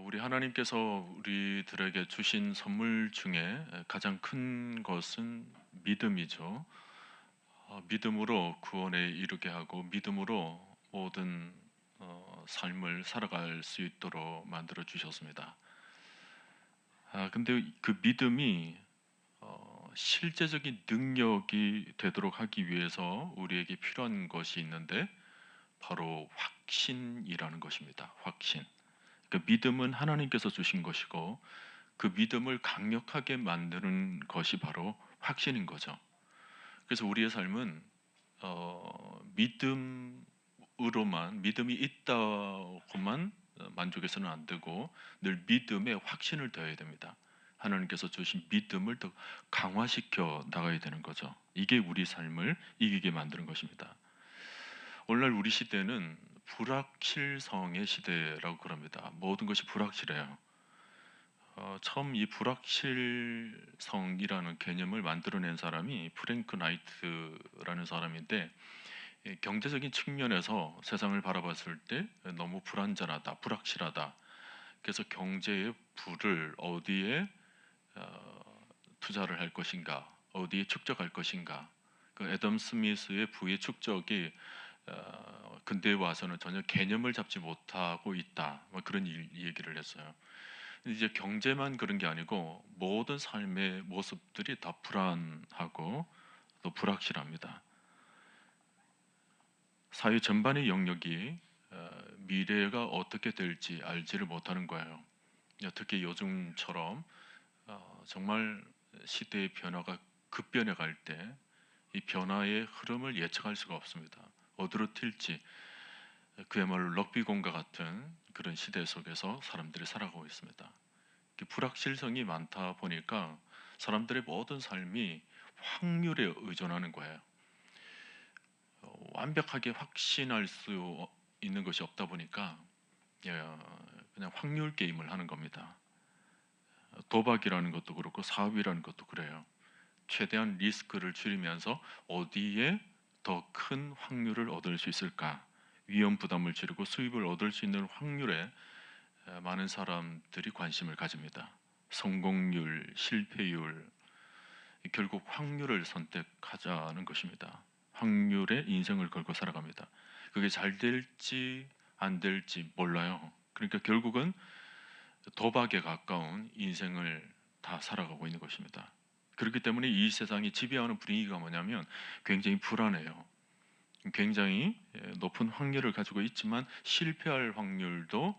우리 하나님께서 우리들에게 주신 선물 중에 가장 큰 것은 믿음이죠. 믿음으로 구원에 이르게 하고 믿음으로 모든 삶을 살아갈 수 있도록 만들어 주셨습니다. 근데 그 믿음이 실제적인 능력이 되도록 하기 위해서 우리에게 필요한 것이 있는데 바로 확신이라는 것입니다. 확신. 그 믿음은 하나님께서 주신 것이고 그 믿음을 강력하게 만드는 것이 바로 확신인 거죠. 그래서 우리의 삶은 믿음이 있다고만 만족해서는 안 되고 늘 믿음에 확신을 더해야 됩니다. 하나님께서 주신 믿음을 더 강화시켜 나가야 되는 거죠. 이게 우리 삶을 이기게 만드는 것입니다. 오늘날 우리 시대는 불확실성의 시대라고 그럽니다. 모든 것이 불확실해요. 처음 이 불확실성이라는 개념을 만들어낸 사람이 프랭크 나이트라는 사람인데, 이 경제적인 측면에서 세상을 바라봤을 때 너무 불안전하다, 불확실하다. 그래서 경제의 부를 어디에 투자를 할 것인가, 어디에 축적할 것인가. 그 애덤 스미스의 부의 축적이 근대에 와서는 전혀 개념을 잡지 못하고 있다. 뭐 그런 얘기를 했어요. 이제 경제만 그런 게 아니고 모든 삶의 모습들이 다 불안하고 또 불확실합니다. 사회 전반의 영역이 미래가 어떻게 될지 알지를 못하는 거예요. 특히 요즘처럼 정말 시대의 변화가 급변해 갈 때 이 변화의 흐름을 예측할 수가 없습니다. 어디로 튈지 그야말로 럭비공과 같은 그런 시대 속에서 사람들이 살아가고 있습니다. 불확실성이 많다 보니까 사람들의 모든 삶이 확률에 의존하는 거예요. 완벽하게 확신할 수 있는 것이 없다 보니까 그냥 확률 게임을 하는 겁니다. 도박이라는 것도 그렇고 사업이라는 것도 그래요. 최대한 리스크를 줄이면서 어디에 더 큰 확률을 얻을 수 있을까? 위험 부담을 줄이고 수입을 얻을 수 있는 확률에 많은 사람들이 관심을 가집니다. 성공률, 실패율, 결국 확률을 선택하자는 것입니다. 확률에 인생을 걸고 살아갑니다. 그게 잘 될지 안 될지 몰라요. 그러니까 결국은 도박에 가까운 인생을 다 살아가고 있는 것입니다. 그렇기 때문에 이 세상이 지배하는 분위기가 뭐냐면 굉장히 불안해요. 굉장히 높은 확률을 가지고 있지만 실패할 확률도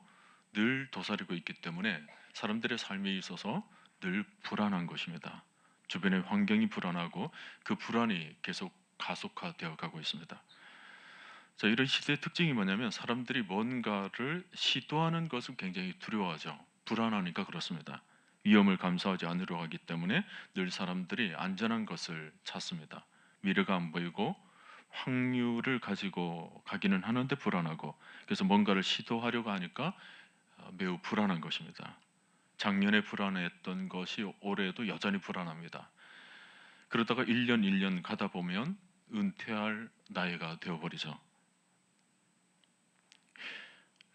늘 도사리고 있기 때문에 사람들의 삶에 있어서 늘 불안한 것입니다. 주변의 환경이 불안하고 그 불안이 계속 가속화되어 가고 있습니다. 자, 이런 시대의 특징이 뭐냐면 사람들이 뭔가를 시도하는 것을 굉장히 두려워하죠. 불안하니까 그렇습니다. 위험을 감수하지 않으려 하기 때문에 늘 사람들이 안전한 것을 찾습니다. 미래가 안 보이고 확률을 가지고 가기는 하는데 불안하고 그래서 뭔가를 시도하려고 하니까 매우 불안한 것입니다. 작년에 불안했던 것이 올해도 여전히 불안합니다. 그러다가 1년 1년 가다 보면 은퇴할 나이가 되어버리죠.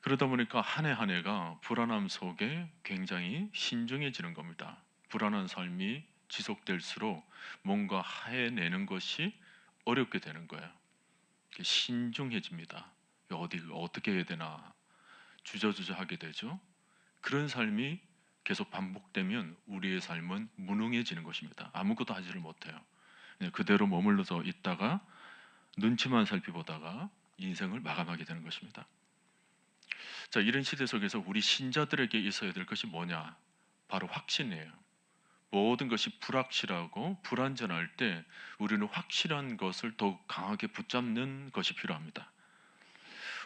그러다 보니까 한 해 한 해가 불안함 속에 굉장히 신중해지는 겁니다. 불안한 삶이 지속될수록 뭔가 해내는 것이 어렵게 되는 거예요. 신중해집니다. 어디 어떻게 해야 되나 주저주저하게 되죠. 그런 삶이 계속 반복되면 우리의 삶은 무능해지는 것입니다. 아무것도 하지를 못해요. 그냥 그대로 머물러서 있다가 눈치만 살피보다가 인생을 마감하게 되는 것입니다. 자, 이런 시대 속에서 우리 신자들에게 있어야 될 것이 뭐냐? 바로 확신이에요. 모든 것이 불확실하고 불안전할 때 우리는 확실한 것을 더욱 강하게 붙잡는 것이 필요합니다.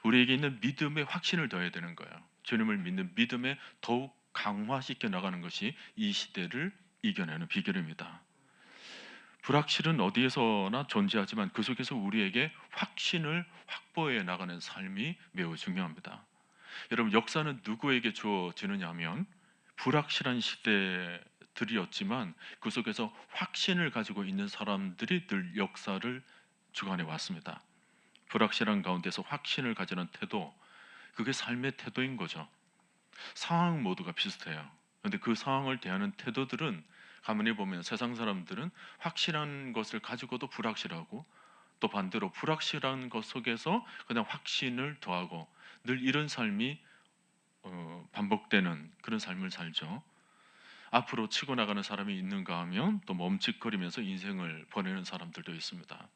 우리에게 있는 믿음에 확신을 더해야 되는 거예요. 주님을 믿는 믿음에 더욱 강화시켜 나가는 것이 이 시대를 이겨내는 비결입니다. 불확실은 어디에서나 존재하지만 그 속에서 우리에게 확신을 확보해 나가는 삶이 매우 중요합니다. 여러분, 역사는 누구에게 주어지느냐 하면 불확실한 시대들이었지만 그 속에서 확신을 가지고 있는 사람들이 늘 역사를 주관해 왔습니다. 불확실한 가운데서 확신을 가지는 태도, 그게 삶의 태도인 거죠. 상황 모두가 비슷해요. 근데 그 상황을 대하는 태도들은 가만히 보면 세상 사람들은 확실한 것을 가지고도 불확실하고, 또 반대로 불확실한 것 속에서 그냥 확신을 더하고, 늘 이런 삶이 반복되는 그런 삶을 살죠. 앞으로 치고 나가는 사람이 있는가 하면 또 멈칫거리면서 인생을 보내는 사람들도 있습니다.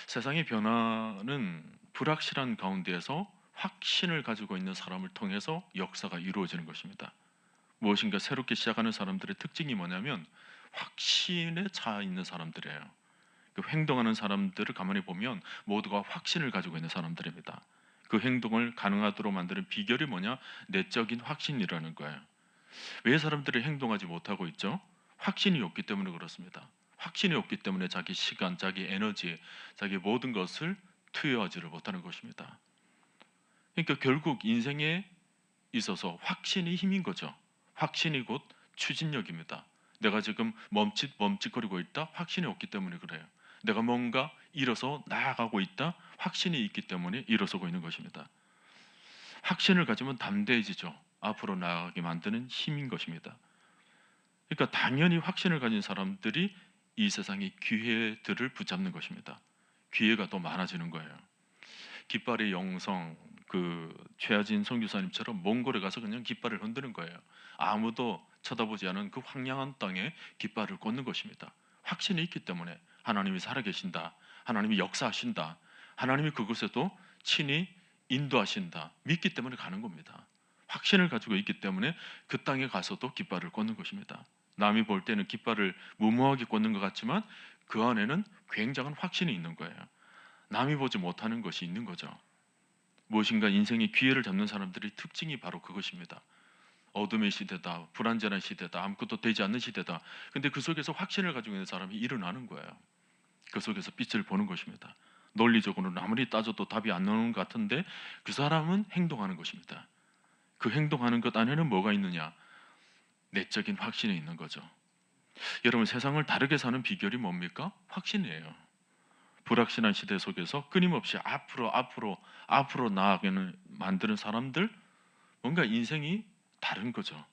세상의 변화는 불확실한 가운데에서 확신을 가지고 있는 사람을 통해서 역사가 이루어지는 것입니다. 무엇인가 새롭게 시작하는 사람들의 특징이 뭐냐면 확신에 차 있는 사람들이에요. 그 행동하는 사람들을 가만히 보면 모두가 확신을 가지고 있는 사람들입니다. 그 행동을 가능하도록 만드는 비결이 뭐냐? 내적인 확신이라는 거예요. 왜 사람들이 행동하지 못하고 있죠? 확신이 없기 때문에 그렇습니다. 확신이 없기 때문에 자기 시간, 자기 에너지, 자기 모든 것을 투여하지를 못하는 것입니다. 그러니까 결국 인생에 있어서 확신이 힘인 거죠. 확신이 곧 추진력입니다. 내가 지금 멈칫멈칫거리고 있다? 확신이 없기 때문에 그래요. 내가 뭔가 일어서 나아가고 있다? 확신이 있기 때문에 일어서고 있는 것입니다. 확신을 가지면 담대해지죠. 앞으로 나아가게 만드는 힘인 것입니다. 그러니까 당연히 확신을 가진 사람들이 이 세상의 기회들을 붙잡는 것입니다. 기회가 더 많아지는 거예요. 깃발의 영성, 그 최하진 선교사님처럼 몽골에 가서 그냥 깃발을 흔드는 거예요. 아무도 쳐다보지 않은 그 황량한 땅에 깃발을 꽂는 것입니다. 확신이 있기 때문에 하나님이 살아계신다, 하나님이 역사하신다, 하나님이 그곳에도 친히 인도하신다 믿기 때문에 가는 겁니다. 확신을 가지고 있기 때문에 그 땅에 가서도 깃발을 꽂는 것입니다. 남이 볼 때는 깃발을 무모하게 꽂는 것 같지만 그 안에는 굉장한 확신이 있는 거예요. 남이 보지 못하는 것이 있는 거죠. 무엇인가 인생의 기회를 잡는 사람들의 특징이 바로 그것입니다. 어둠의 시대다, 불안전한 시대다, 아무것도 되지 않는 시대다. 근데 그 속에서 확신을 가지고 있는 사람이 일어나는 거예요. 그 속에서 빛을 보는 것입니다. 논리적으로는 아무리 따져도 답이 안 나오는 것 같은데 그 사람은 행동하는 것입니다. 그 행동하는 것 안에는 뭐가 있느냐? 내적인 확신이 있는 거죠. 여러분, 세상을 다르게 사는 비결이 뭡니까? 확신이에요. 불확실한 시대 속에서 끊임없이 앞으로 나아가는 만드는 사람들, 뭔가 인생이 다른 거죠.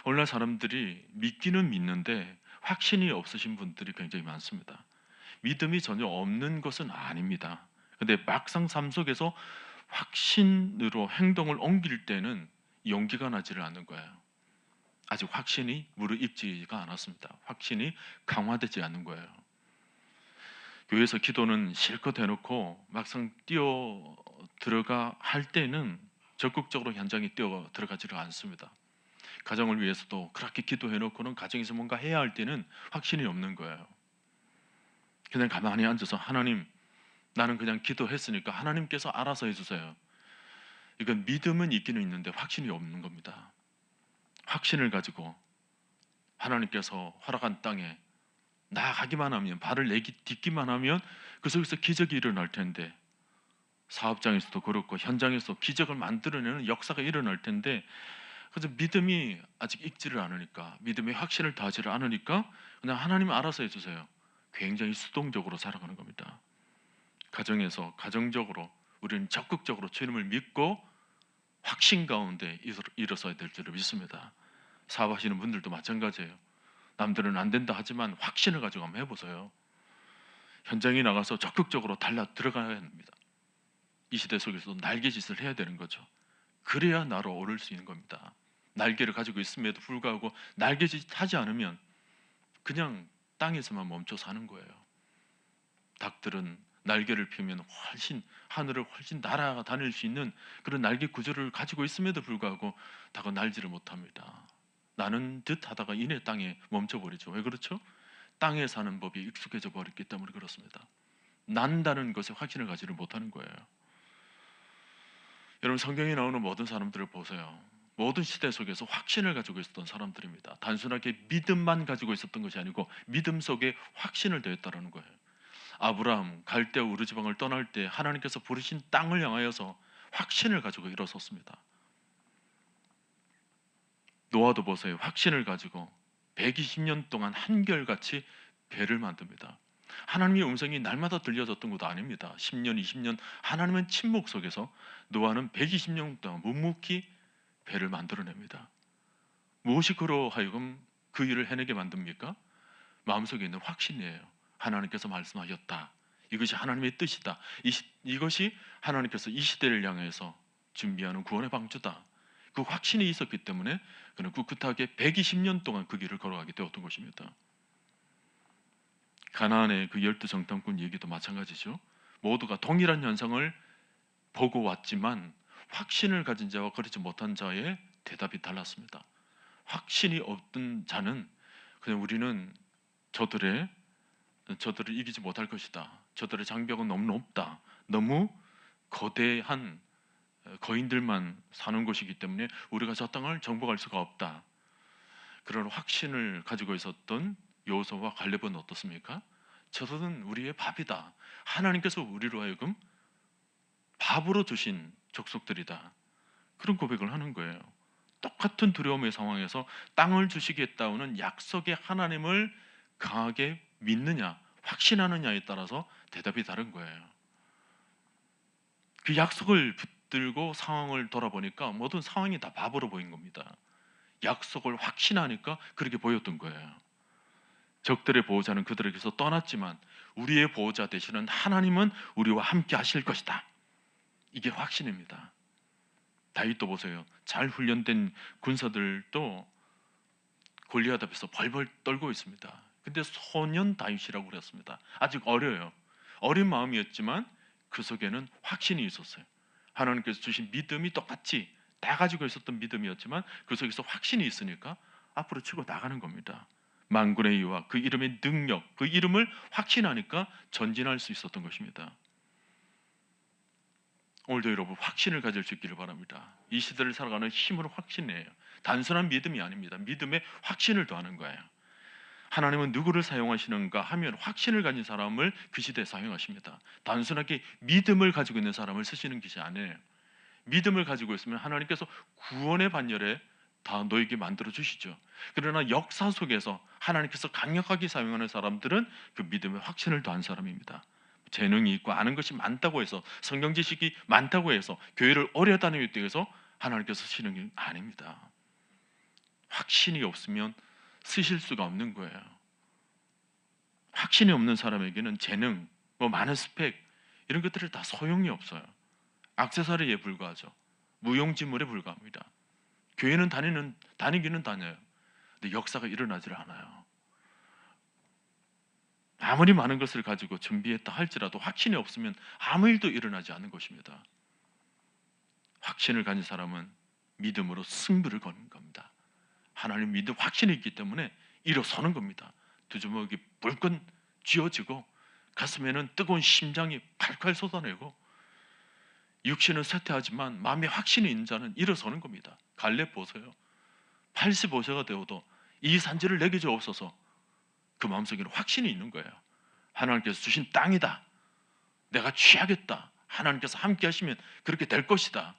오늘날 사람들이 믿기는 믿는데 확신이 없으신 분들이 굉장히 많습니다. 믿음이 전혀 없는 것은 아닙니다. 근데 막상 삶 속에서 확신으로 행동을 옮길 때는 용기가 나지를 않는 거예요. 아직 확신이 무르익지가 않았습니다. 확신이 강화되지 않는 거예요. 교회에서 기도는 실컷 해놓고 막상 뛰어 들어가 할 때는 적극적으로 현장에 뛰어 들어가지를 않습니다. 가정을 위해서도 그렇게 기도해놓고는 가정에서 뭔가 해야 할 때는 확신이 없는 거예요. 그냥 가만히 앉아서 하나님, 나는 그냥 기도했으니까 하나님께서 알아서 해주세요. 이건 믿음은 있기는 있는데 확신이 없는 겁니다. 확신을 가지고 하나님께서 허락한 땅에 나아가기만 하면, 발을 딛기만 하면 그 속에서 기적이 일어날 텐데, 사업장에서도 그렇고 현장에서 기적을 만들어내는 역사가 일어날 텐데, 그래서 믿음이 아직 익지를 않으니까, 믿음의 확신을 다하지를 않으니까 그냥 하나님 알아서 해주세요. 굉장히 수동적으로 살아가는 겁니다. 가정에서 가정적으로 우리는 적극적으로 주님을 믿고 확신 가운데 일어서야 될 줄을 믿습니다. 사업하시는 분들도 마찬가지예요. 남들은 안 된다 하지만 확신을 가지고 한번 해보세요. 현장에 나가서 적극적으로 달라 들어가야 합니다. 이 시대 속에서도 날개짓을 해야 되는 거죠. 그래야 나로 오를 수 있는 겁니다. 날개를 가지고 있음에도 불구하고 날개짓 하지 않으면 그냥 땅에서만 멈춰 사는 거예요. 닭들은 날개를 펴면 훨씬 하늘을 훨씬 날아다닐 수 있는 그런 날개 구조를 가지고 있음에도 불구하고 닭은 날지를 못합니다. 나는 듯 하다가 이내 땅에 멈춰버리죠. 왜 그렇죠? 땅에 사는 법이 익숙해져 버렸기 때문에 그렇습니다. 난다는 것에 확신을 가지를 못하는 거예요. 여러분, 성경에 나오는 모든 사람들을 보세요. 모든 시대 속에서 확신을 가지고 있었던 사람들입니다. 단순하게 믿음만 가지고 있었던 것이 아니고 믿음 속에 확신을 더했다는 거예요. 아브라함 갈대아 우르 지방을 떠날 때 하나님께서 부르신 땅을 향하여서 확신을 가지고 일어섰습니다. 노아도 보세요. 확신을 가지고 120년 동안 한결같이 배를 만듭니다. 하나님의 음성이 날마다 들려졌던 것도 아닙니다. 10년, 20년 하나님의 침묵 속에서 노아는 120년 동안 묵묵히 배를 만들어냅니다. 무엇이 그로 하여금 그 일을 해내게 만듭니까? 마음속에 있는 확신이에요. 하나님께서 말씀하셨다. 이것이 하나님의 뜻이다. 이것이 하나님께서 이 시대를 향해서 준비하는 구원의 방주다. 그 확신이 있었기 때문에 그는 꿋꿋하게 120년 동안 그 길을 걸어가게 되었던 것입니다. 가나안의 그 12정탐꾼 얘기도 마찬가지죠. 모두가 동일한 현상을 보고 왔지만 확신을 가진 자와 그렇지 못한 자의 대답이 달랐습니다. 확신이 없던 자는 그냥 우리는 저들을 이기지 못할 것이다. 저들의 장벽은 너무 높다. 너무 거대한 거인들만 사는 곳이기 때문에 우리가 저 땅을 정복할 수가 없다. 그런 확신을 가지고 있었던 여호수아와 갈렙은 어떻습니까? 저들은 우리의 밥이다. 하나님께서 우리로 하여금 밥으로 주신 족속들이다. 그런 고백을 하는 거예요. 똑같은 두려움의 상황에서 땅을 주시겠다는 약속의 하나님을 강하게 믿느냐, 확신하느냐에 따라서 대답이 다른 거예요. 그 약속을 붙들고 상황을 돌아보니까 모든 상황이 다 밥으로 보인 겁니다. 약속을 확신하니까 그렇게 보였던 거예요. 적들의 보호자는 그들에게서 떠났지만 우리의 보호자 되시는 하나님은 우리와 함께 하실 것이다. 이게 확신입니다. 다윗도 보세요. 잘 훈련된 군사들도 골리앗 앞에서 벌벌 떨고 있습니다. 근데 소년 다윗이라고 그랬습니다. 아직 어려요. 어린 마음이었지만 그 속에는 확신이 있었어요. 하나님께서 주신 믿음이 똑같이 다 가지고 있었던 믿음이었지만 그 속에서 확신이 있으니까 앞으로 치고 나가는 겁니다. 만군의 여호와, 그 이름의 능력, 그 이름을 확신하니까 전진할 수 있었던 것입니다. 오늘도 여러분 확신을 가질 수 있기를 바랍니다. 이 시대를 살아가는 힘으로 확신이에요. 단순한 믿음이 아닙니다. 믿음에 확신을 더하는 거예요. 하나님은 누구를 사용하시는가 하면 확신을 가진 사람을 그 시대에 사용하십니다. 단순하게 믿음을 가지고 있는 사람을 쓰시는 것이 아니에요. 믿음을 가지고 있으면 하나님께서 구원의 반열에 다 너에게 만들어 주시죠. 그러나 역사 속에서 하나님께서 강력하게 사용하는 사람들은 그 믿음에 확신을 더한 사람입니다. 재능이 있고 아는 것이 많다고 해서, 성경 지식이 많다고 해서 교회를 오래 다니기 위해서 하나님께서 쓰시는 게 아닙니다. 확신이 없으면 쓰실 수가 없는 거예요. 확신이 없는 사람에게는 재능, 많은 스펙 이런 것들이 다 소용이 없어요. 액세서리에 불과하죠. 무용지물에 불과합니다. 교회는 다니기는 다녀요. 근데 역사가 일어나질 않아요. 아무리 많은 것을 가지고 준비했다 할지라도 확신이 없으면 아무 일도 일어나지 않는 것입니다. 확신을 가진 사람은 믿음으로 승부를 거는 겁니다. 하나님 믿음 확신이 있기 때문에 일어서는 겁니다. 두 주먹이 불끈 쥐어지고 가슴에는 뜨거운 심장이 팔팔 쏟아내고 육신은 쇠퇴하지만 마음에 확신이 있는 자는 일어서는 겁니다. 갈렙 보세요. 85세가 되어도 이 산지를 내게 주옵소서. 그 마음속에는 확신이 있는 거예요. 하나님께서 주신 땅이다. 내가 취하겠다. 하나님께서 함께 하시면 그렇게 될 것이다.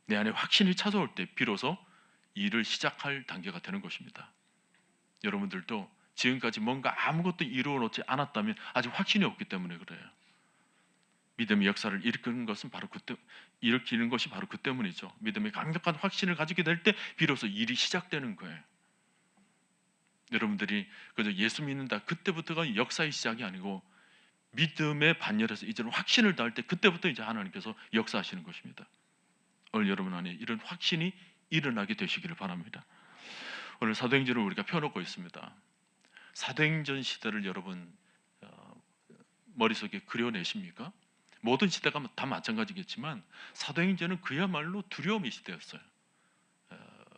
내 안에 확신이 찾아올 때 비로소 일을 시작할 단계가 되는 것입니다. 여러분들도 지금까지 뭔가 아무것도 이루어 놓지 않았다면 아직 확신이 없기 때문에 그래요. 믿음의 역사를 일으키는 것은 바로 일으키는 것이 바로 그 때문이죠. 믿음의 강력한 확신을 가지게 될 때 비로소 일이 시작되는 거예요. 여러분들이 그저 예수 믿는다 그때부터가 역사의 시작이 아니고 믿음의 반열에서 이제는 확신을 더할 때 그때부터 이제 하나님께서 역사하시는 것입니다. 오늘 여러분 안에 이런 확신이 일어나게 되시기를 바랍니다. 오늘 사도행전을 우리가 펴놓고 있습니다. 사도행전 시대를 여러분 머릿속에 그려내십니까? 모든 시대가 다 마찬가지겠지만 사도행전은 그야말로 두려움의 시대였어요.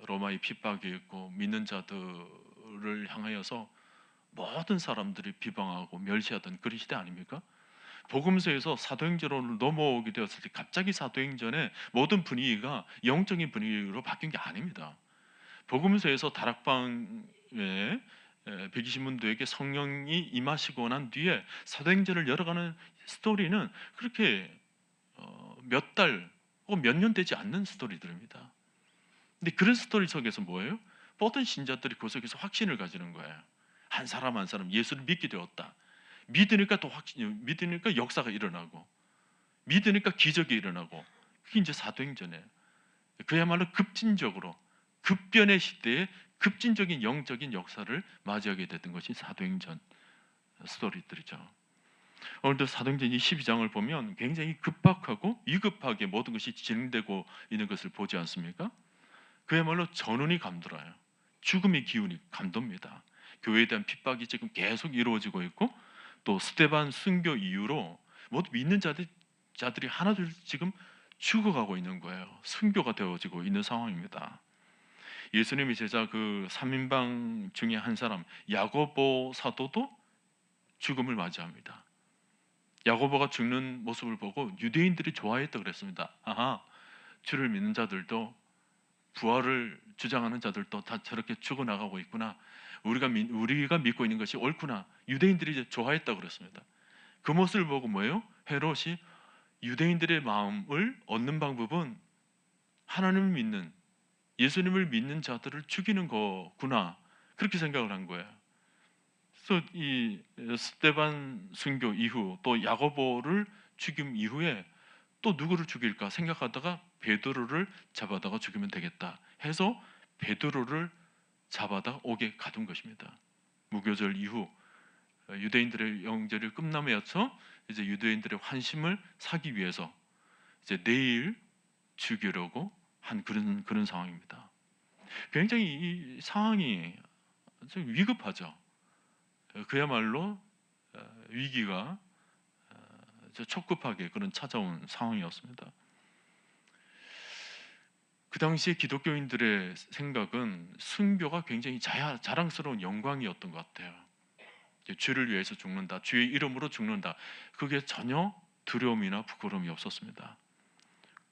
로마의 핍박이 있고 믿는 자들을 향하여서 모든 사람들이 비방하고 멸시하던 그런 시대 아닙니까? 복음서에서 사도행전으로 넘어오게 되었을 때 갑자기 사도행전의 모든 분위기가 영적인 분위기로 바뀐 게 아닙니다. 복음서에서 다락방에 120문도에게 성령이 임하시고 난 뒤에 사도행전을 열어가는 스토리는 그렇게 몇 달 혹은 몇 년 되지 않는 스토리들입니다. 근데 그런 스토리 속에서 뭐예요? 모든 신자들이 그 속에서 확신을 가지는 거예요. 한 사람 한 사람 예수를 믿게 되었다. 믿으니까 또 믿으니까 역사가 일어나고 믿으니까 기적이 일어나고 그게 이제 사도행전이에요. 그야말로 급진적으로 급변의 시대에 급진적인 영적인 역사를 맞이하게 됐던 것이 사도행전 스토리들이죠. 오늘도 사도행전 22장을 보면 굉장히 급박하고 위급하게 모든 것이 진행되고 있는 것을 보지 않습니까? 그야말로 전운이 감돌아요. 죽음의 기운이 감돕니다. 교회에 대한 핍박이 지금 계속 이루어지고 있고, 또 스데반 순교 이후로 모두 믿는 자들이 하나둘 지금 죽어가고 있는 거예요. 순교가 되어지고 있는 상황입니다. 예수님의 제자 그 3인방 중에 한 사람 야고보 사도도 죽음을 맞이합니다. 야고보가 죽는 모습을 보고 유대인들이 좋아했다 그랬습니다. 아하, 주를 믿는 자들도, 부활을 주장하는 자들도 다 저렇게 죽어나가고 있구나. 우리가 믿고 있는 것이 옳구나. 유대인들이 이제 좋아했다 그랬습니다. 그 모습을 보고 뭐예요? 헤롯이 유대인들의 마음을 얻는 방법은 하나님을 믿는, 예수님을 믿는 자들을 죽이는 거구나. 그렇게 생각을 한 거예요. 그래서 이 스데반 순교 이후 또 야고보를 죽임 이후에 또 누구를 죽일까 생각하다가 베드로를 잡아다가 죽이면 되겠다 해서 베드로를 잡아다 옥에 가둔 것입니다. 무교절 이후 유대인들의 영절이 끝나면서 이제 유대인들의 환심을 사기 위해서 이제 내일 죽이려고 한 그런 상황입니다. 굉장히 이 상황이 좀 위급하죠. 그야말로 위기가 촉급하게 그런 찾아온 상황이었습니다. 그 당시에 기독교인들의 생각은 순교가 굉장히 자랑스러운 영광이었던 것 같아요. 주를 위해서 죽는다, 주의 이름으로 죽는다, 그게 전혀 두려움이나 부끄러움이 없었습니다.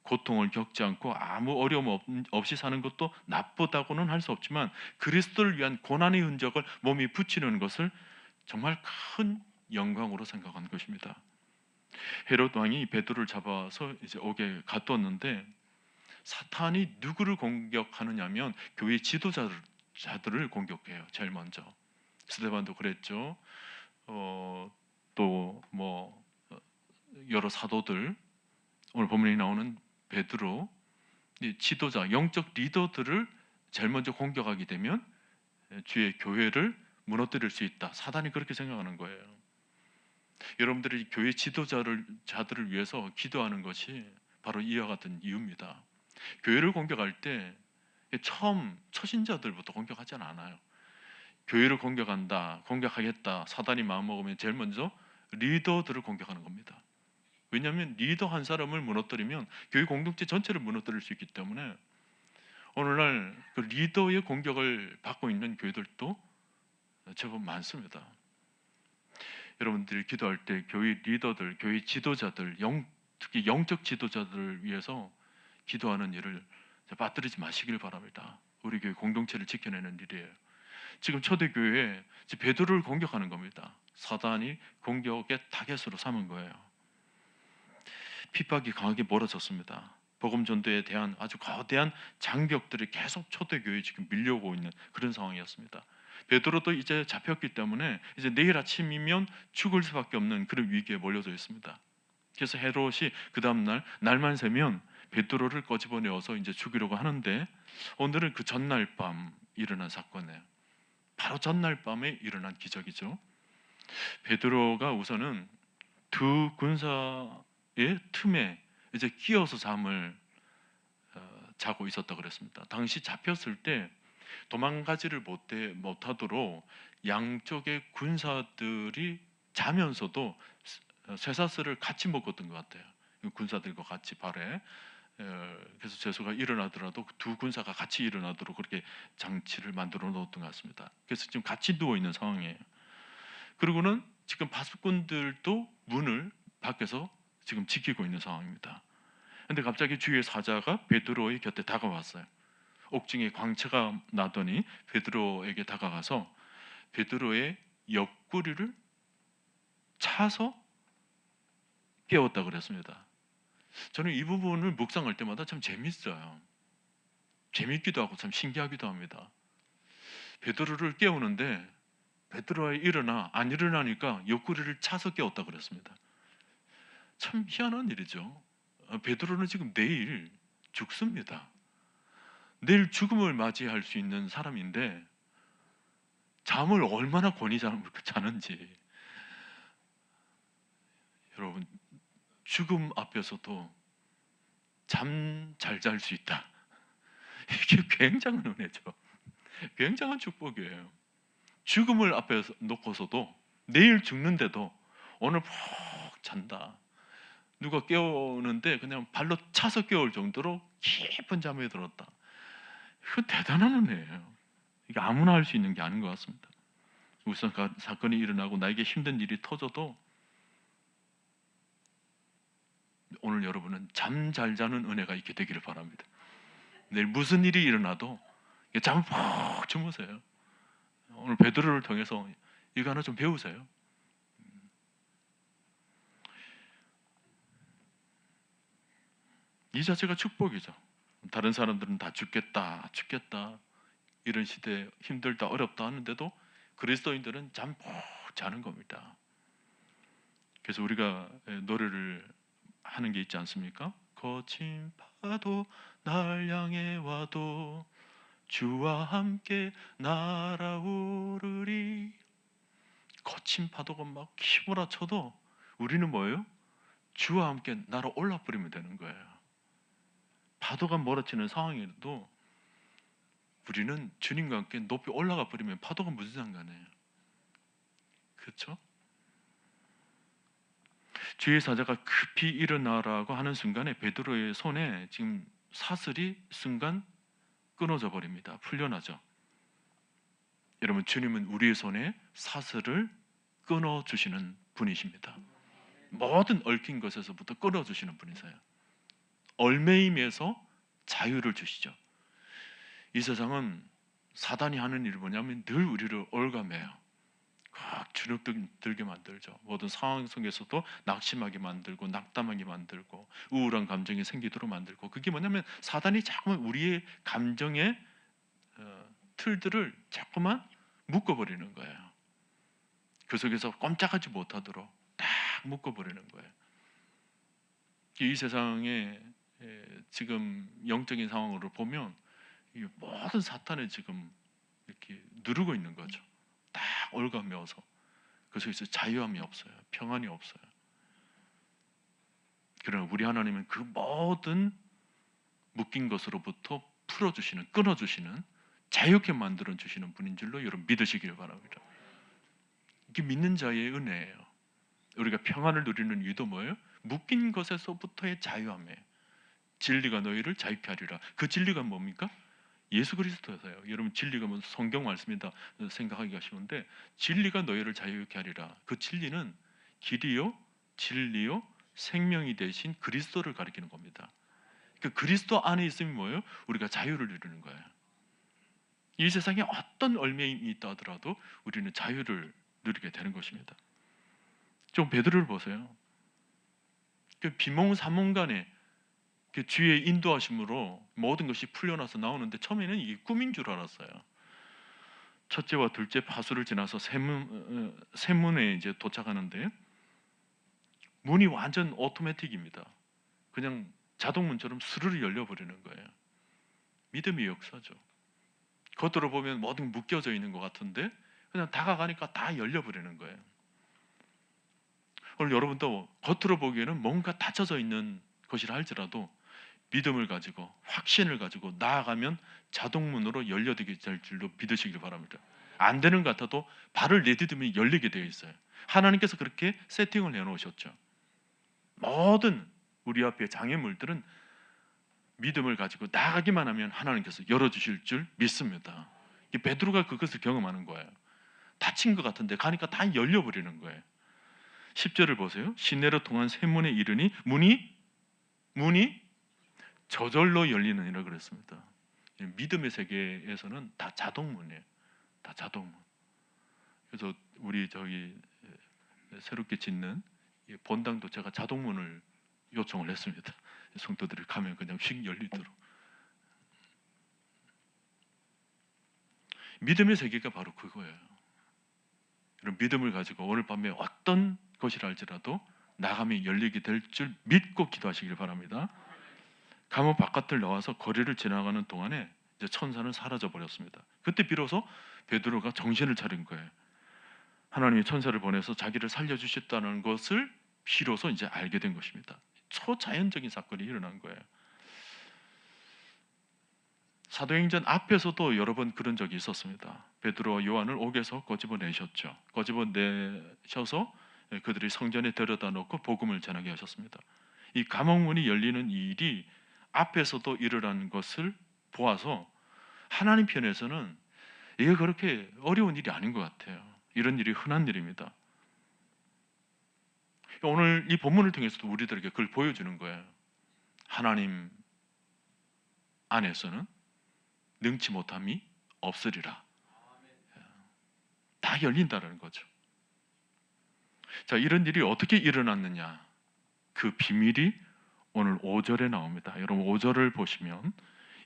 고통을 겪지 않고 아무 어려움 없이 사는 것도 나쁘다고는 할 수 없지만 그리스도를 위한 고난의 흔적을 몸이 붙이는 것을 정말 큰 영광으로 생각한 것입니다. 헤롯 왕이 베드로를 잡아서 이제 옥에 가두었는데, 사탄이 누구를 공격하느냐면 교회 지도자들을 공격해요. 제일 먼저 스데반도 그랬죠. 또뭐 여러 사도들, 오늘 본문에 나오는 베드로, 지도자, 영적 리더들을 제일 먼저 공격하게 되면 주의 교회를 무너뜨릴 수 있다. 사단이 그렇게 생각하는 거예요. 여러분들이 교회 자들을 위해서 기도하는 것이 바로 이와 같은 이유입니다. 교회를 공격할 때 처음 초신자들부터 공격하지는 않아요. 교회를 공격하겠다, 사단이 마음먹으면 제일 먼저 리더들을 공격하는 겁니다. 왜냐하면 리더 한 사람을 무너뜨리면 교회 공동체 전체를 무너뜨릴 수 있기 때문에 오늘날 그 리더의 공격을 받고 있는 교회들도 제법 많습니다. 여러분들이 기도할 때 교회 리더들, 교회 지도자들, 특히 영적 지도자들을 위해서 기도하는 일을 빠뜨리지 마시길 바랍니다. 우리 교회 공동체를 지켜내는 일이에요. 지금 초대교회에 베드로를 공격하는 겁니다. 사단이 공격의 타겟으로 삼은 거예요. 핍박이 강하게 몰아졌습니다. 복음 전도에 대한 아주 거대한 장벽들이 계속 초대교회에 지금 밀려오고 있는 그런 상황이었습니다. 베드로도 이제 잡혔기 때문에 이제 내일 아침이면 죽을 수밖에 없는 그런 위기에 몰려져 있습니다. 그래서 헤롯이 그 다음 날만 새면 베드로를 꺼집어내어서 이제 죽이려고 하는데, 오늘은 그 전날 밤 일어난 사건이에요. 바로 전날 밤에 일어난 기적이죠. 베드로가 우선은 두 군사의 틈에 이제 끼어서 잠을 자고 있었다 그랬습니다. 당시 잡혔을 때 도망가지를 못하도록 양쪽의 군사들이 자면서도 쇠사슬을 같이 묶었던 것 같아요. 군사들과 같이 발에. 그래서 죄수가 일어나더라도 두 군사가 같이 일어나도록 그렇게 장치를 만들어 놓았던 것 같습니다. 그래서 지금 같이 누워 있는 상황이에요. 그리고는 지금 파수꾼들도 문을 밖에서 지금 지키고 있는 상황입니다. 근데 갑자기 주의 사자가 베드로의 곁에 다가왔어요. 옥중에 광채가 나더니 베드로에게 다가가서 베드로의 옆구리를 차서 깨웠다 그랬습니다. 저는 이 부분을 묵상할 때마다 참 재밌어요. 재밌기도 하고 참 신기하기도 합니다. 베드로를 깨우는데 베드로가 안 일어나니까 옆구리를 차서 깨웠다 그랬습니다. 참 희한한 일이죠. 베드로는 지금 내일 죽습니다. 내일 죽음을 맞이할 수 있는 사람인데 잠을 얼마나 권히 자는지. 여러분, 죽음 앞에서도 잠 잘 잘 수 있다. 이게 굉장한 은혜죠. 굉장한 축복이에요. 죽음을 앞에 놓고서도 내일 죽는데도 오늘 푹 잔다. 누가 깨우는데 그냥 발로 차서 깨울 정도로 깊은 잠에 들었다. 이거 대단한 은혜예요. 이게 아무나 할 수 있는 게 아닌 것 같습니다. 우선 사건이 일어나고 나에게 힘든 일이 터져도 오늘 여러분은 잠 잘 자는 은혜가 있게 되기를 바랍니다. 내일 무슨 일이 일어나도 잠을 푹 주무세요. 오늘 베드로를 통해서 이거 하나 좀 배우세요. 이 자체가 축복이죠. 다른 사람들은 다 죽겠다 이런 시대 힘들다 어렵다 하는데도 그리스도인들은 잠 푹 자는 겁니다. 그래서 우리가 노래를 하는 게 있지 않습니까? 거친 파도 날 향해 와도 주와 함께 날아오르리. 거친 파도가 막 휘몰아쳐도 우리는 뭐예요? 주와 함께 날아올라 버리면 되는 거예요. 파도가 몰아치는 상황에도 우리는 주님과 함께 높이 올라가 버리면 파도가 무슨 상관이에요? 그렇죠? 주의 사자가 급히 일어나라고 하는 순간에 베드로의 손에 지금 사슬이 순간 끊어져 버립니다. 풀려나죠. 여러분, 주님은 우리의 손에 사슬을 끊어 주시는 분이십니다. 모든 얽힌 것에서부터 끊어 주시는 분이세요. 얽매임에서 자유를 주시죠. 이 세상은 사단이 하는 일이 뭐냐면 늘 우리를 얽어매요. 꽉 주눅들게 만들죠. 모든 상황 속에서도 낙심하게 만들고 낙담하게 만들고 우울한 감정이 생기도록 만들고, 그게 뭐냐면 사단이 자꾸만 우리의 감정의 틀들을 자꾸만 묶어버리는 거예요. 그 속에서 꼼짝하지 못하도록 딱 묶어버리는 거예요. 이 세상에 지금 영적인 상황으로 보면 이 모든 사탄을 지금 이렇게 누르고 있는 거죠. 딱 얽어매어서 그 속에서 자유함이 없어요. 평안이 없어요. 그러나 우리 하나님은 그 모든 묶인 것으로부터 풀어주시는, 끊어주시는, 자유케 만들어주시는 분인 줄로 여러분 믿으시길 바랍니다. 이게 믿는 자의 은혜예요. 우리가 평안을 누리는 이유도 뭐예요? 묶인 것에서부터의 자유함이에요. 진리가 너희를 자유케 하리라. 그 진리가 뭡니까? 예수 그리스도세요. 여러분, 진리가 뭐 성경 말씀이다 생각하기가 쉬운데 진리가 너희를 자유케 하리라. 그 진리는 길이요, 진리요, 생명이 되신 그리스도를 가리키는 겁니다. 그 그리스도 안에 있으면 뭐예요? 우리가 자유를 누리는 거예요. 이 세상에 어떤 얽매임이 있다 하더라도 우리는 자유를 누리게 되는 것입니다. 좀 베드로를 보세요. 그 비몽사몽간에 그 주의 인도하심으로 모든 것이 풀려나서 나오는데 처음에는 이게 꿈인 줄 알았어요. 첫째와 둘째 파수를 지나서 세문에 이제 도착하는데 문이 완전 오토매틱입니다. 그냥 자동문처럼 스르르 열려버리는 거예요. 믿음의 역사죠. 겉으로 보면 모든 게 묶여져 있는 것 같은데 그냥 다가가니까 다 열려버리는 거예요. 오늘 여러분도 겉으로 보기에는 뭔가 닫혀져 있는 것이라 할지라도 믿음을 가지고 확신을 가지고 나아가면 자동문으로 열려지게 될 줄로 믿으시길 바랍니다. 안 되는 것 같아도 발을 내디디면 열리게 되어 있어요. 하나님께서 그렇게 세팅을 해놓으셨죠. 모든 우리 앞에 장애물들은 믿음을 가지고 나가기만 하면 하나님께서 열어주실 줄 믿습니다. 베드로가 그것을 경험하는 거예요. 닫힌 것 같은데 가니까 다 열려버리는 거예요. 10절을 보세요. 시내로 통한 샘문에 이르니 문이 저절로 열리느니라 그랬습니다. 믿음의 세계에서는 다 자동문이에요. 다 자동문. 그래서 우리 저기 새롭게 짓는 본당도 제가 자동문을 요청을 했습니다. 성도들이 가면 그냥 휙 열리도록. 믿음의 세계가 바로 그거예요. 이런 믿음을 가지고 오늘 밤에 어떤 것이라 할지라도 나가면 열리게 될 줄 믿고 기도하시길 바랍니다. 감옥 바깥을 나와서 거리를 지나가는 동안에 이제 천사는 사라져 버렸습니다. 그때 비로소 베드로가 정신을 차린 거예요. 하나님이 천사를 보내서 자기를 살려주셨다는 것을 비로소 이제 알게 된 것입니다. 초자연적인 사건이 일어난 거예요. 사도행전 앞에서도 여러 번 그런 적이 있었습니다. 베드로와 요한을 옥에서 꼬집어내셨죠. 꼬집어내셔서 그들이 성전에 데려다 놓고 복음을 전하게 하셨습니다. 이 감옥문이 열리는 일이 앞에서도 일어난 것을 보아서 하나님 편에서는 이게 그렇게 어려운 일이 아닌 것 같아요. 이런 일이 흔한 일입니다. 오늘 이 본문을 통해서도 우리들에게 그걸 보여주는 거예요. 하나님 안에서는 능치 못함이 없으리라. 다 열린다는 거죠. 자, 이런 일이 어떻게 일어났느냐? 그 비밀이 오늘 5절에 나옵니다. 여러분 5절을 보시면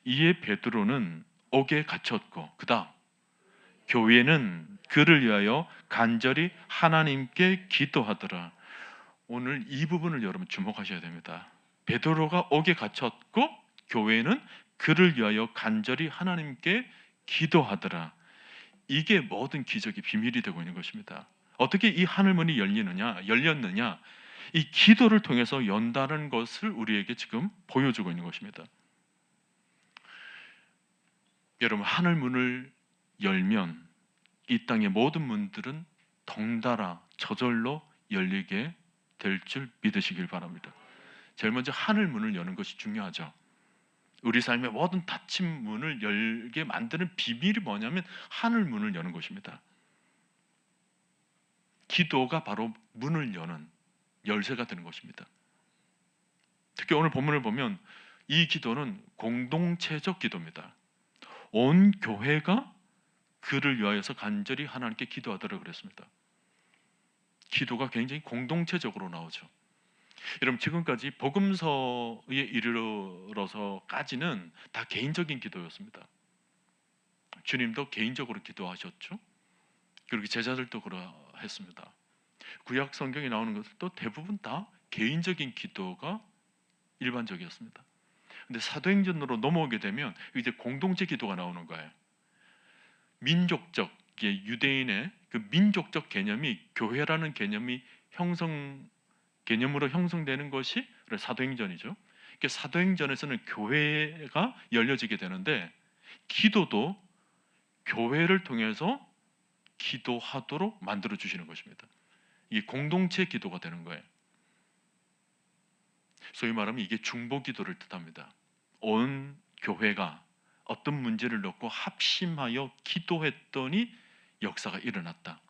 이에 베드로는 옥에 갇혔고 그다음 교회는 그를 위하여 간절히 하나님께 기도하더라. 오늘 이 부분을 여러분 주목하셔야 됩니다. 베드로가 옥에 갇혔고 교회는 그를 위하여 간절히 하나님께 기도하더라. 이게 모든 기적의 비밀이 되고 있는 것입니다. 어떻게 이 하늘문이 열렸느냐? 이 기도를 통해서 연다는 것을 우리에게 지금 보여주고 있는 것입니다. 여러분 하늘문을 열면 이 땅의 모든 문들은 덩달아 저절로 열리게 될 줄 믿으시길 바랍니다. 제일 먼저 하늘문을 여는 것이 중요하죠. 우리 삶의 모든 닫힌 문을 열게 만드는 비밀이 뭐냐면 하늘문을 여는 것입니다. 기도가 바로 문을 여는 열쇠가 되는 것입니다. 특히 오늘 본문을 보면 이 기도는 공동체적 기도입니다. 온 교회가 그를 위하여서 간절히 하나님께 기도하더라 그랬습니다. 기도가 굉장히 공동체적으로 나오죠. 여러분 지금까지 복음서에 이르러서까지는 다 개인적인 기도였습니다. 주님도 개인적으로 기도하셨죠. 그리고 제자들도 그러했습니다. 구약 성경에 나오는 것도 대부분 다 개인적인 기도가 일반적이었습니다. 근데 사도행전으로 넘어오게 되면 이제 공동체 기도가 나오는 거예요. 민족적, 유대인의 그 민족적 개념이 교회라는 개념으로 형성되는 것이 사도행전이죠. 그러니까 사도행전에서는 교회가 열려지게 되는데 기도도 교회를 통해서 기도하도록 만들어 주시는 것입니다. 이게 공동체 기도가 되는 거예요. 소위 말하면 이게 중보기도를 뜻합니다. 온 교회가 어떤 문제를 놓고 합심하여 기도했더니 역사가 일어났다.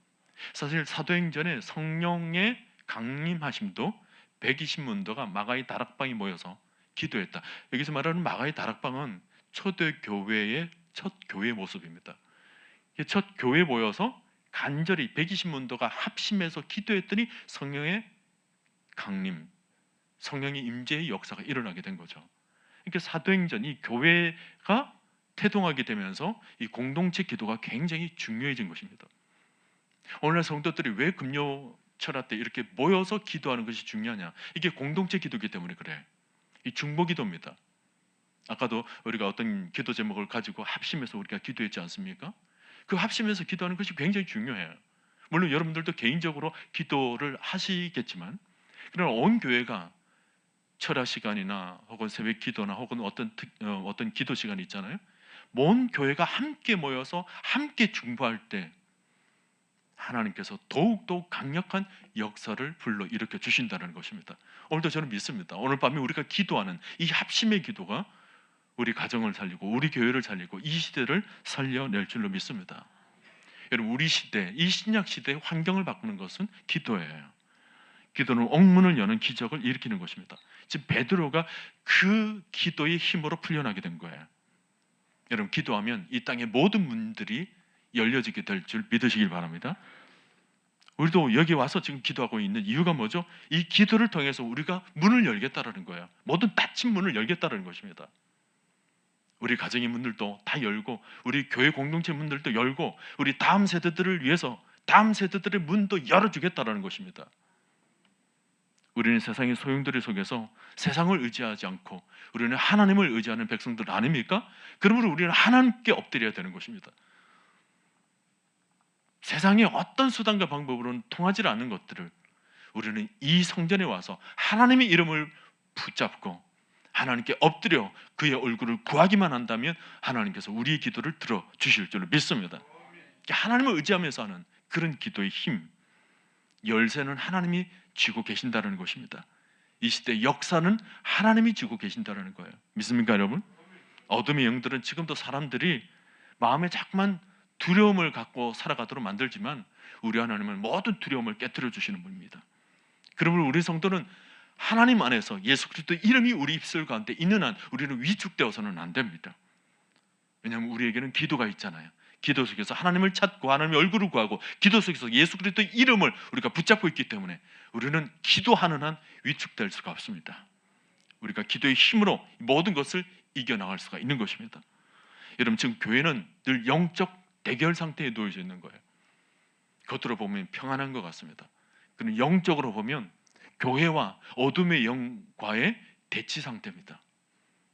사실 사도행전에 성령의 강림하심도 120문도가 마가의 다락방에 모여서 기도했다. 여기서 말하는 마가의 다락방은 초대교회의 첫 교회 모습입니다. 첫 교회에 모여서 간절히 120문도가 합심해서 기도했더니 성령의 강림, 성령의 임재의 역사가 일어나게 된 거죠. 그러니까 사도행전 이 교회가 태동하게 되면서 이 공동체 기도가 굉장히 중요해진 것입니다. 오늘날 성도들이 왜 금요 철학 때 이렇게 모여서 기도하는 것이 중요하냐? 이게 공동체 기도이기 때문에 그래. 이 중보기도입니다. 아까도 우리가 어떤 기도 제목을 가지고 합심해서 우리가 기도했지 않습니까? 그 합심해서 기도하는 것이 굉장히 중요해요. 물론 여러분들도 개인적으로 기도를 하시겠지만, 그러나 온 교회가 철학 시간이나 혹은 새벽 기도나 혹은 어떤 기도 시간이 있잖아요. 온 교회가 함께 모여서 함께 중보할 때 하나님께서 더욱더 강력한 역사를 불러 일으켜 주신다는 것입니다. 오늘도 저는 믿습니다. 오늘 밤에 우리가 기도하는 이 합심의 기도가 우리 가정을 살리고 우리 교회를 살리고 이 시대를 살려낼 줄로 믿습니다. 여러분 우리 시대, 이 신약 시대의 환경을 바꾸는 것은 기도예요. 기도는 옥문을 여는 기적을 일으키는 것입니다. 지금 베드로가 그 기도의 힘으로 풀려나게 된 거예요. 여러분 기도하면 이 땅의 모든 문들이 열려지게 될 줄 믿으시길 바랍니다. 우리도 여기 와서 지금 기도하고 있는 이유가 뭐죠? 이 기도를 통해서 우리가 문을 열겠다라는 거예요. 모든 닫힌 문을 열겠다라는 것입니다. 우리 가정의 문들도 다 열고 우리 교회 공동체 문들도 열고 우리 다음 세대들을 위해서 다음 세대들의 문도 열어주겠다라는 것입니다. 우리는 세상의 소용돌이 속에서 세상을 의지하지 않고 우리는 하나님을 의지하는 백성들 아닙니까? 그러므로 우리는 하나님께 엎드려야 되는 것입니다. 세상의 어떤 수단과 방법으로는 통하지 않는 것들을 우리는 이 성전에 와서 하나님의 이름을 붙잡고 하나님께 엎드려 그의 얼굴을 구하기만 한다면 하나님께서 우리의 기도를 들어주실 줄로 믿습니다. 하나님을 의지하면서 하는 그런 기도의 힘, 열쇠는 하나님이 쥐고 계신다는 것입니다. 이 시대 역사는 하나님이 쥐고 계신다는 거예요. 믿습니까 여러분? 어둠의 영들은 지금도 사람들이 마음에 자꾸만 두려움을 갖고 살아가도록 만들지만 우리 하나님은 모든 두려움을 깨뜨려 주시는 분입니다. 그러므로 우리 성도는 하나님 안에서 예수 그리스도 이름이 우리 입술 가운데 있는 한 우리는 위축되어서는 안 됩니다. 왜냐하면 우리에게는 기도가 있잖아요. 기도 속에서 하나님을 찾고 하나님의 얼굴을 구하고 기도 속에서 예수 그리스도의 이름을 우리가 붙잡고 있기 때문에 우리는 기도하는 한 위축될 수가 없습니다. 우리가 기도의 힘으로 모든 것을 이겨나갈 수가 있는 것입니다. 여러분 지금 교회는 늘 영적 대결 상태에 놓여져 있는 거예요. 겉으로 보면 평안한 것 같습니다. 그런데 영적으로 보면 교회와 어둠의 영과의 대치 상태입니다.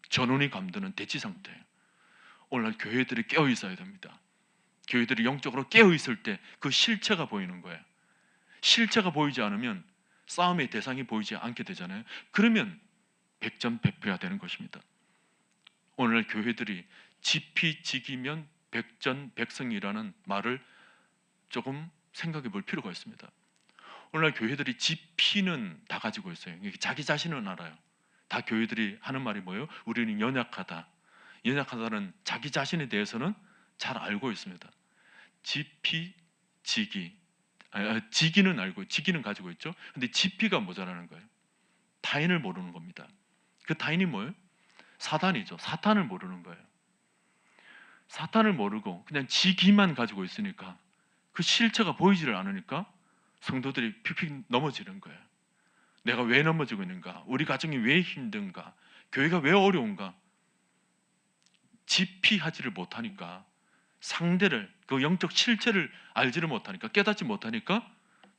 전운이 감도는 대치 상태예요. 오늘날 교회들이 깨어 있어야 됩니다. 교회들이 영적으로 깨어 있을 때 그 실체가 보이는 거예요. 실체가 보이지 않으면 싸움의 대상이 보이지 않게 되잖아요. 그러면 백전백패가 되는 것입니다. 오늘날 교회들이 지피지기면 백전백승이라는 말을 조금 생각해 볼 필요가 있습니다. 오늘날 교회들이 지피는 다 가지고 있어요. 자기 자신은 알아요. 다 교회들이 하는 말이 뭐예요? 우리는 연약하다. 연약하다는 자기 자신에 대해서는 잘 알고 있습니다. 지피, 지기. 지기는 알고, 지기는 가지고 있죠. 근데 지피가 모자라는 거예요. 타인을 모르는 겁니다. 그 타인이 뭐예요? 사단이죠. 사탄을 모르는 거예요. 사탄을 모르고 그냥 지기만 가지고 있으니까 그 실체가 보이지를 않으니까 성도들이 픽픽 넘어지는 거예요. 내가 왜 넘어지고 있는가? 우리 가정이 왜 힘든가? 교회가 왜 어려운가? 지피하지를 못하니까 상대를 그 영적 실체를 알지를 못하니까 깨닫지 못하니까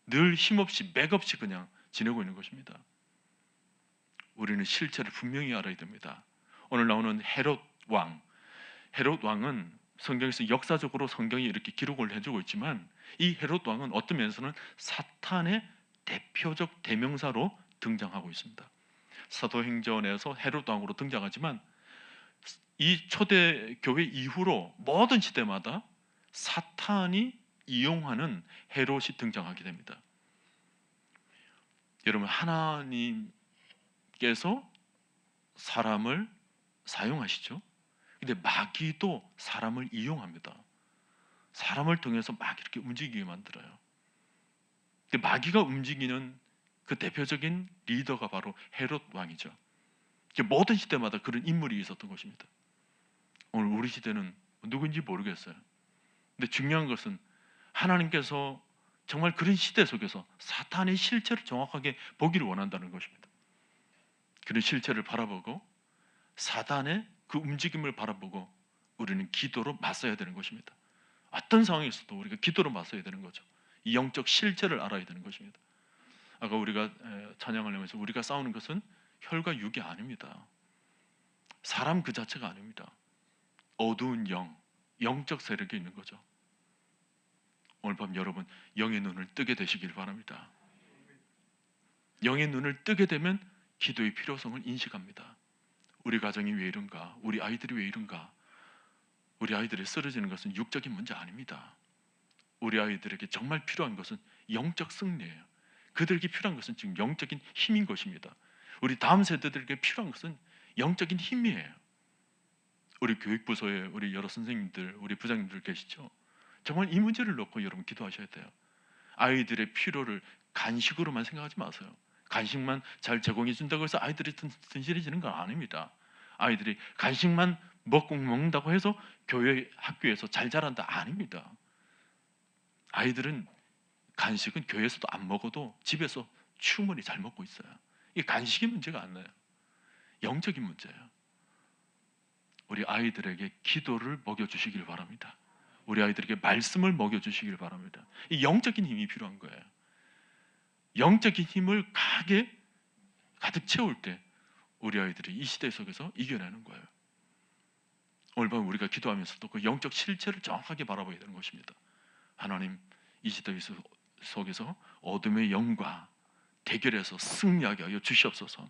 늘 힘없이 맥없이 그냥 지내고 있는 것입니다. 우리는 실체를 분명히 알아야 됩니다. 오늘 나오는 헤롯 왕은 성경에서 역사적으로 성경이 이렇게 기록을 해주고 있지만 이 헤롯 왕은 어떤 면에서는 사탄의 대표적 대명사로 등장하고 있습니다. 사도행전에서 헤롯 왕으로 등장하지만 이 초대교회 이후로 모든 시대마다 사탄이 이용하는 헤롯이 등장하게 됩니다. 여러분 하나님께서 사람을 사용하시죠. 근데 마귀도 사람을 이용합니다. 사람을 통해서 막 이렇게 움직이게 만들어요. 근데 마귀가 움직이는 그 대표적인 리더가 바로 헤롯 왕이죠. 모든 시대마다 그런 인물이 있었던 것입니다. 오늘 우리 시대는 누구인지 모르겠어요. 근데 중요한 것은 하나님께서 정말 그런 시대 속에서 사탄의 실체를 정확하게 보기를 원한다는 것입니다. 그런 실체를 바라보고 사탄의 그 움직임을 바라보고 우리는 기도로 맞서야 되는 것입니다. 어떤 상황에서도 우리가 기도로 맞서야 되는 거죠. 이 영적 실체를 알아야 되는 것입니다. 아까 우리가 찬양을 하면서 우리가 싸우는 것은 혈과 육이 아닙니다. 사람 그 자체가 아닙니다. 어두운 영적 세력이 있는 거죠. 오늘 밤 여러분 영의 눈을 뜨게 되시길 바랍니다. 영의 눈을 뜨게 되면 기도의 필요성을 인식합니다. 우리 가정이 왜 이런가? 우리 아이들이 왜 이런가? 우리 아이들이 쓰러지는 것은 육적인 문제 아닙니다. 우리 아이들에게 정말 필요한 것은 영적 승리예요. 그들에게 필요한 것은 지금 영적인 힘인 것입니다. 우리 다음 세대들에게 필요한 것은 영적인 힘이에요. 우리 교육부서에 우리 여러 선생님들, 우리 부장님들 계시죠? 정말 이 문제를 놓고 여러분 기도하셔야 돼요. 아이들의 필요를 간식으로만 생각하지 마세요. 간식만 잘 제공해 준다고 해서 아이들이 든실해지는 건 아닙니다. 아이들이 간식만 먹는다고 해서 교회 학교에서 잘 자란다 아닙니다. 아이들은 간식은 교회에서도 안 먹어도 집에서 충분히 잘 먹고 있어요. 이게 간식의 문제가 안 나요. 영적인 문제예요. 우리 아이들에게 기도를 먹여주시길 바랍니다. 우리 아이들에게 말씀을 먹여주시길 바랍니다. 이 영적인 힘이 필요한 거예요. 영적인 힘을 강하게 가득 채울 때 우리 아이들이 이 시대 속에서 이겨내는 거예요. 오늘 밤 우리가 기도하면서도 그 영적 실체를 정확하게 바라봐야 되는 것입니다. 하나님, 이 시대 속에서 어둠의 영과 대결해서 승리하게 하여 주시옵소서.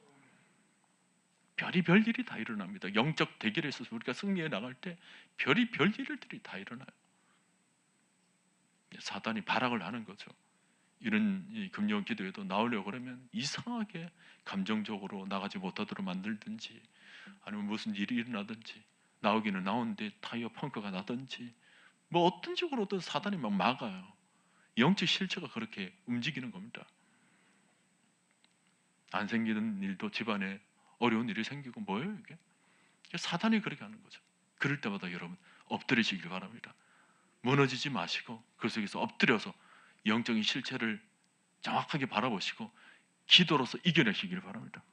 별이 일이 다 일어납니다. 영적 대결에서 우리가 승리해 나갈 때 별이 별 일들이 다 일어나요. 사단이 발악을 하는 거죠. 이런 금요 기도에도 나오려고 그러면 이상하게 감정적으로 나가지 못하도록 만들든지, 아니면 무슨 일이 일어나든지, 나오기는 나오는데 타이어 펑크가 나든지, 뭐 어떤 식으로든 사단이 막 막아요. 영적 실체가 그렇게 움직이는 겁니다. 안 생기는 일도 집안에 어려운 일이 생기고, 뭐예요 이게? 사단이 그렇게 하는 거죠. 그럴 때마다 여러분 엎드리시길 바랍니다. 무너지지 마시고 그 속에서 엎드려서 영적인 실체를 정확하게 바라보시고 기도로서 이겨내시길 바랍니다.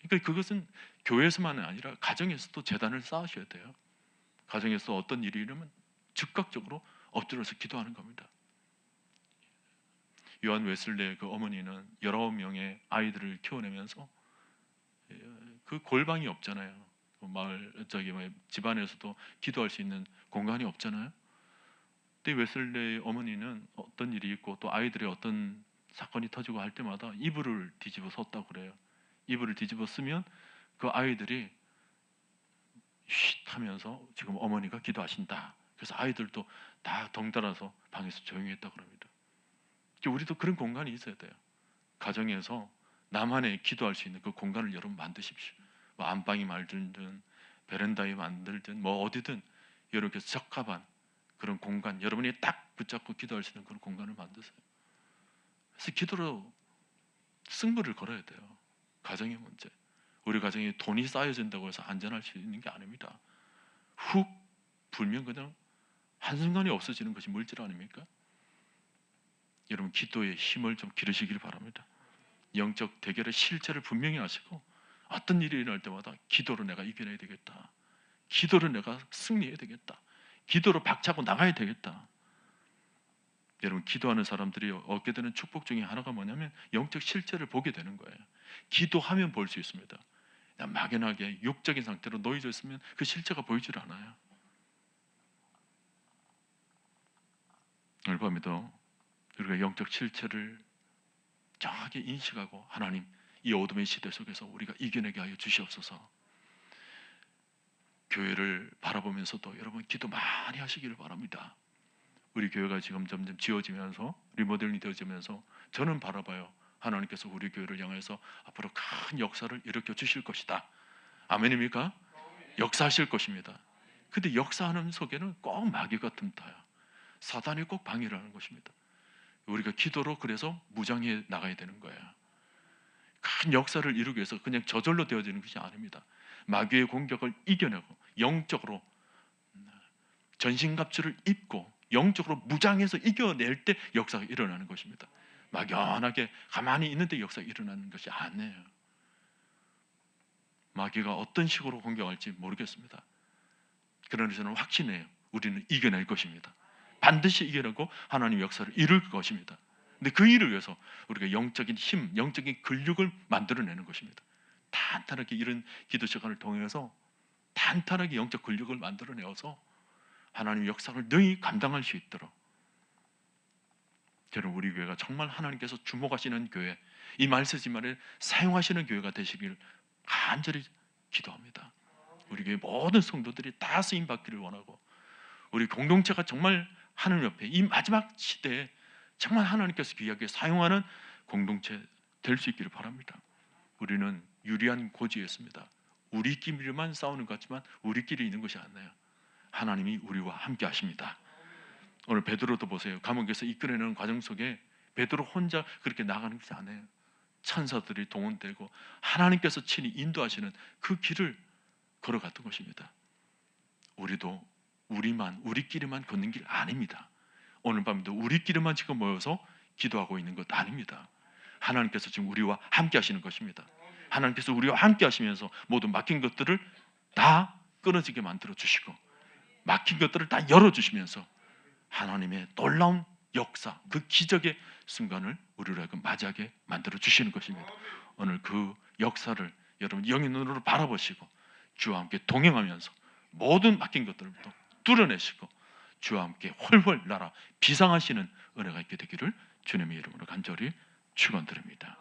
그러니까 그것은 교회에서만이 아니라 가정에서도 제단을 쌓으셔야 돼요. 가정에서 어떤 일이 일어나면 즉각적으로 엎드려서 기도하는 겁니다. 요한 웨슬레의 그 어머니는 19명의 아이들을 키워내면서 그 골방이 없잖아요. 마을 집안에서도 기도할 수 있는 공간이 없잖아요. 근데 웨슬레의 어머니는 어떤 일이 있고 또 아이들의 어떤 사건이 터지고 할 때마다 이불을 뒤집어 썼다고 그래요. 이불을 뒤집어 쓰면 그 아이들이 쉿 하면서 지금 어머니가 기도하신다. 그래서 아이들도 다 덩달아서 방에서 조용히 했다고 합니다. 우리도 그런 공간이 있어야 돼요. 가정에서 나만의 기도할 수 있는 그 공간을 여러분 만드십시오. 뭐 안방이 만들든 베란다에 만들든 뭐 어디든 여러분께 적합한 그런 공간, 여러분이 딱 붙잡고 기도할 수 있는 그런 공간을 만드세요. 그래서 기도로 승부를 걸어야 돼요. 가정의 문제. 우리 가정에 돈이 쌓여진다고 해서 안전할 수 있는 게 아닙니다. 훅 불면 그냥 한순간에 없어지는 것이 물질 아닙니까? 여러분 기도의 힘을 좀 기르시길 바랍니다. 영적 대결의 실체를 분명히 하시고 어떤 일이 일어날 때마다 기도로 내가 이겨내야 되겠다. 기도로 내가 승리해야 되겠다. 기도로 박차고 나가야 되겠다. 여러분 기도하는 사람들이 얻게 되는 축복 중에 하나가 뭐냐면 영적 실체를 보게 되는 거예요. 기도하면 볼 수 있습니다. 그냥 막연하게 육적인 상태로 놓여져 있으면 그 실체가 보이질 않아요. 오늘 밤에도 우리가 영적 실체를 정확하게 인식하고 하나님 이 어둠의 시대 속에서 우리가 이겨내게 하여 주시옵소서. 교회를 바라보면서도 여러분 기도 많이 하시기를 바랍니다. 우리 교회가 지금 점점 지어지면서 리모델링이 되어지면서 저는 바라봐요. 하나님께서 우리 교회를 향해서 앞으로 큰 역사를 일으켜 주실 것이다. 아멘입니까? 역사하실 것입니다. 근데 역사하는 속에는 꼭 마귀가 틈타요. 사단이 꼭 방해를 하는 것입니다. 우리가 기도로 그래서 무장해 나가야 되는 거예요. 큰 역사를 이루기 위해서 그냥 저절로 되어지는 것이 아닙니다. 마귀의 공격을 이겨내고 영적으로 전신갑주를 입고 영적으로 무장해서 이겨낼 때 역사가 일어나는 것입니다. 막연하게 가만히 있는데 역사가 일어나는 것이 아니에요. 마귀가 어떤 식으로 공격할지 모르겠습니다. 그러나 저는 확신해요. 우리는 이겨낼 것입니다. 반드시 이겨내고 하나님 역사를 이룰 것입니다. 근데 그 일을 위해서 우리가 영적인 힘, 영적인 근육을 만들어내는 것입니다. 탄탄하게 이런 기도 시간을 통해서 탄탄하게 영적 근육을 만들어내어서 하나님 역사를 능히 감당할 수 있도록 저는 우리 교회가 정말 하나님께서 주목하시는 교회, 이 말씀지만을 사용하시는 교회가 되시길 간절히 기도합니다. 우리 교회 모든 성도들이 다 쓰임 받기를 원하고 우리 공동체가 정말 하나님 옆에 이 마지막 시대에 정말 하나님께서 귀하게 사용하는 공동체 될 수 있기를 바랍니다. 우리는 유리한 고지에 있습니다. 우리끼리만 싸우는 것 같지만 우리끼리 있는 것이 아니에요. 하나님이 우리와 함께 하십니다. 오늘 베드로도 보세요. 감옥에서 이끌어내는 과정 속에 베드로 혼자 그렇게 나가는 것이 아니에요. 천사들이 동원되고 하나님께서 친히 인도하시는 그 길을 걸어갔던 것입니다. 우리도 우리끼리만 걷는 길 아닙니다. 오늘 밤도 우리끼리만 지금 모여서 기도하고 있는 것 아닙니다. 하나님께서 지금 우리와 함께 하시는 것입니다. 하나님께서 우리와 함께 하시면서 모든 막힌 것들을 다 끊어지게 만들어 주시고 막힌 것들을 다 열어주시면서 하나님의 놀라운 역사, 그 기적의 순간을 우리로 하여금 맞이하게 만들어 주시는 것입니다. 오늘 그 역사를 여러분 영의 눈으로 바라보시고 주와 함께 동행하면서 모든 맡긴 것들부터 뚫어내시고 주와 함께 훨훨 날아 비상하시는 은혜가 있게 되기를 주님의 이름으로 간절히 축원드립니다.